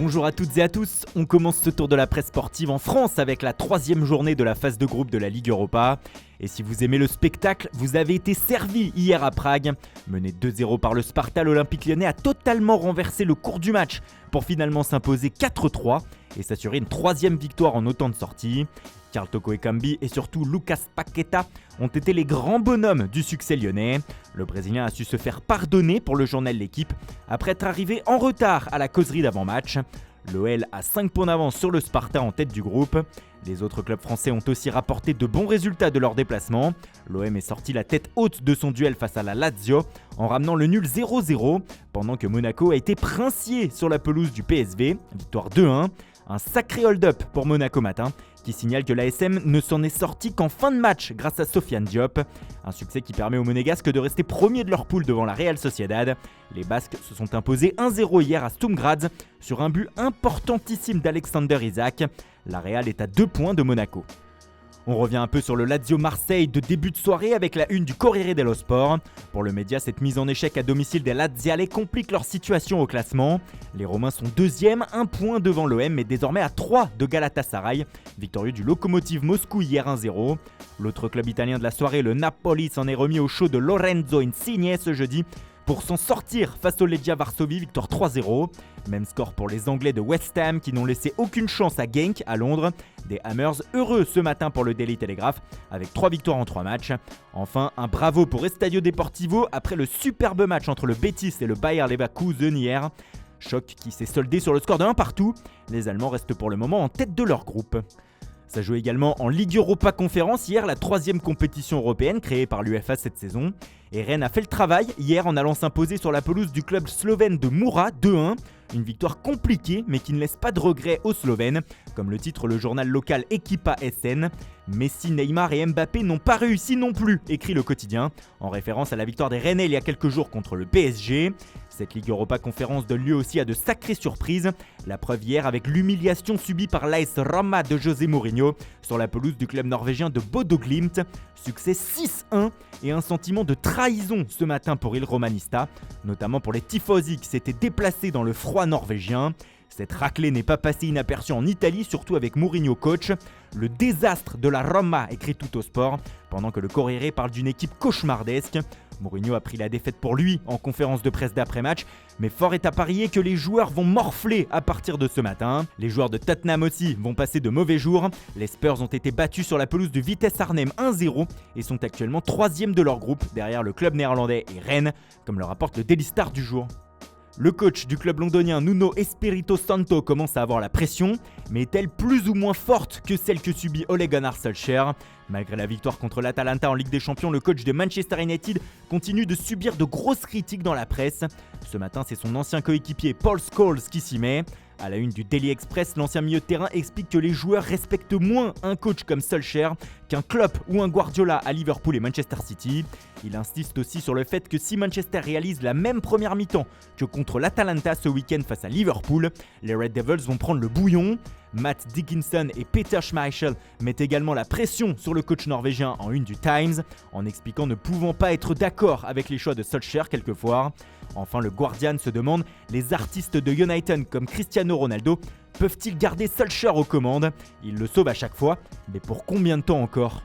Bonjour à toutes et à tous, on commence ce tour de la presse sportive en France avec la 3e journée de la phase de groupe de la Ligue Europa. Et si vous aimez le spectacle, vous avez été servi hier à Prague. Mené 2-0 par le Sparta, l'Olympique Lyonnais a totalement renversé le cours du match pour finalement s'imposer 4-3 et s'assurer une 3e victoire en autant de sorties. Karl Toko Ekambi et surtout Lucas Paqueta ont été les grands bonhommes du succès lyonnais. Le Brésilien a su se faire pardonner pour le journal L'Équipe après être arrivé en retard à la causerie d'avant-match. L'OL a 5 points d'avance sur le Sparta en tête du groupe. Les autres clubs français ont aussi rapporté de bons résultats de leur déplacement. L'OM est sorti la tête haute de son duel face à la Lazio en ramenant le nul 0-0, pendant que Monaco a été princier sur la pelouse du PSV, victoire 2-1. Un sacré hold-up pour Monaco matin, qui signale que l'ASM ne s'en est sorti qu'en fin de match grâce à Sofiane Diop. Un succès qui permet aux Monégasques de rester premiers de leur poule devant la Real Sociedad. Les Basques se sont imposés 1-0 hier à Sturm Graz sur un but importantissime d'Alexander Isak. La Real est à 2 points de Monaco. On revient un peu sur le Lazio Marseille de début de soirée avec la une du Corriere dello Sport. Pour le média, cette mise en échec à domicile des Laziale complique leur situation au classement. Les Romains sont 2e, 1 point devant l'OM, mais désormais à 3 de Galatasaray, victorieux du Lokomotiv Moscou hier 1-0. L'autre club italien de la soirée, le Napoli, s'en est remis au show de Lorenzo Insigne ce jeudi pour s'en sortir face au Legia Varsovie, victoire 3-0. Même score pour les Anglais de West Ham qui n'ont laissé aucune chance à Genk à Londres. Des Hammers heureux ce matin pour le Daily Telegraph avec 3 victoires en 3 matchs. Enfin, un bravo pour Estadio Deportivo après le superbe match entre le Betis et le Bayer Leverkusen hier. Choc qui s'est soldé sur le score de 1 partout. Les Allemands restent pour le moment en tête de leur groupe. Ça joue également en Ligue Europa Conférence hier, la 3e compétition européenne créée par l'UEFA cette saison. Et Rennes a fait le travail hier en allant s'imposer sur la pelouse du club slovène de Mura 2-1. Une victoire compliquée mais qui ne laisse pas de regrets aux Slovènes, comme le titre le journal local Equipa SN. Messi, Neymar et Mbappé n'ont pas réussi non plus, écrit le quotidien, en référence à la victoire des Rennais il y a quelques jours contre le PSG. Cette Ligue Europa Conférence donne lieu aussi à de sacrées surprises. La preuve hier avec l'humiliation subie par l'AS Roma de José Mourinho sur la pelouse du club norvégien de Bodo Glimt. Succès 6-1 et un sentiment de trahison ce matin pour Il Romanista, notamment pour les tifosi qui s'étaient déplacés dans le froid norvégien. Cette raclée n'est pas passée inaperçue en Italie, surtout avec Mourinho coach. Le désastre de la Roma, écrit Tutto Sport, pendant que le Corriere parle d'une équipe cauchemardesque. Mourinho a pris la défaite pour lui en conférence de presse d'après-match, mais fort est à parier que les joueurs vont morfler à partir de ce matin. Les joueurs de Tottenham aussi vont passer de mauvais jours. Les Spurs ont été battus sur la pelouse de Vitesse Arnhem 1-0 et sont actuellement 3e de leur groupe derrière le club néerlandais et Rennes, comme le rapporte le Daily Star du jour. Le coach du club londonien Nuno Espirito Santo commence à avoir la pression, mais est-elle plus ou moins forte que celle que subit Ole Gunnar Solskjaer ? Malgré la victoire contre l'Atalanta en Ligue des Champions, le coach de Manchester United continue de subir de grosses critiques dans la presse. Ce matin, c'est son ancien coéquipier Paul Scholes qui s'y met. À la une du Daily Express, l'ancien milieu de terrain explique que les joueurs respectent moins un coach comme Solskjaer qu'un Klopp ou un Guardiola à Liverpool et Manchester City. Il insiste aussi sur le fait que si Manchester réalise la même première mi-temps que contre l'Atalanta ce week-end face à Liverpool, les Red Devils vont prendre le bouillon. Matt Dickinson et Peter Schmeichel mettent également la pression sur le coach norvégien en une du Times, en expliquant ne pouvant pas être d'accord avec les choix de Solskjaer quelquefois. Enfin, le Guardian se demande, les artistes de United comme Cristiano Ronaldo peuvent-ils garder Solskjaer aux commandes ? Il le sauve à chaque fois, mais pour combien de temps encore ?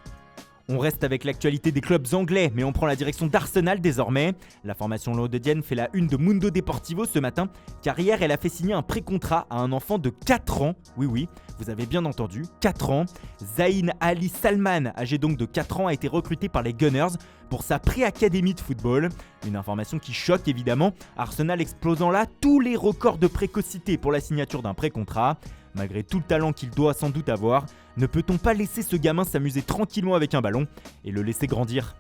On reste avec l'actualité des clubs anglais, mais on prend la direction d'Arsenal désormais. La formation londonienne fait la une de Mundo Deportivo ce matin, car hier elle a fait signer un pré-contrat à un enfant de 4 ans. Oui, vous avez bien entendu, 4 ans. Zayn Ali Salman, âgé donc de 4 ans, a été recruté par les Gunners pour sa pré-académie de football. Une information qui choque évidemment, Arsenal explosant là tous les records de précocité pour la signature d'un pré-contrat. Malgré tout le talent qu'il doit sans doute avoir, ne peut-on pas laisser ce gamin s'amuser tranquillement avec un ballon et le laisser grandir ?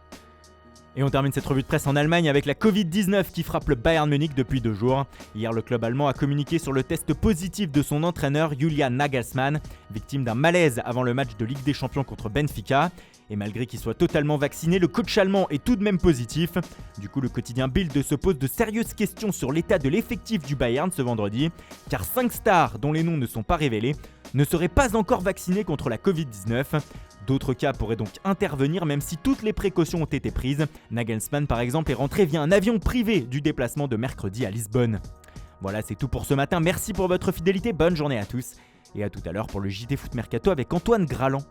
Et on termine cette revue de presse en Allemagne avec la Covid-19 qui frappe le Bayern Munich depuis 2 jours. Hier, le club allemand a communiqué sur le test positif de son entraîneur Julian Nagelsmann, victime d'un malaise avant le match de Ligue des Champions contre Benfica. Et malgré qu'il soit totalement vacciné, le coach allemand est tout de même positif. Du coup, le quotidien Bild se pose de sérieuses questions sur l'état de l'effectif du Bayern ce vendredi, car 5 stars, dont les noms ne sont pas révélés, ne seraient pas encore vaccinés contre la Covid-19. D'autres cas pourraient donc intervenir même si toutes les précautions ont été prises. Nagelsmann par exemple est rentré via un avion privé du déplacement de mercredi à Lisbonne. Voilà, c'est tout pour ce matin. Merci pour votre fidélité. Bonne journée à tous. Et à tout à l'heure pour le JT Foot Mercato avec Antoine Graland.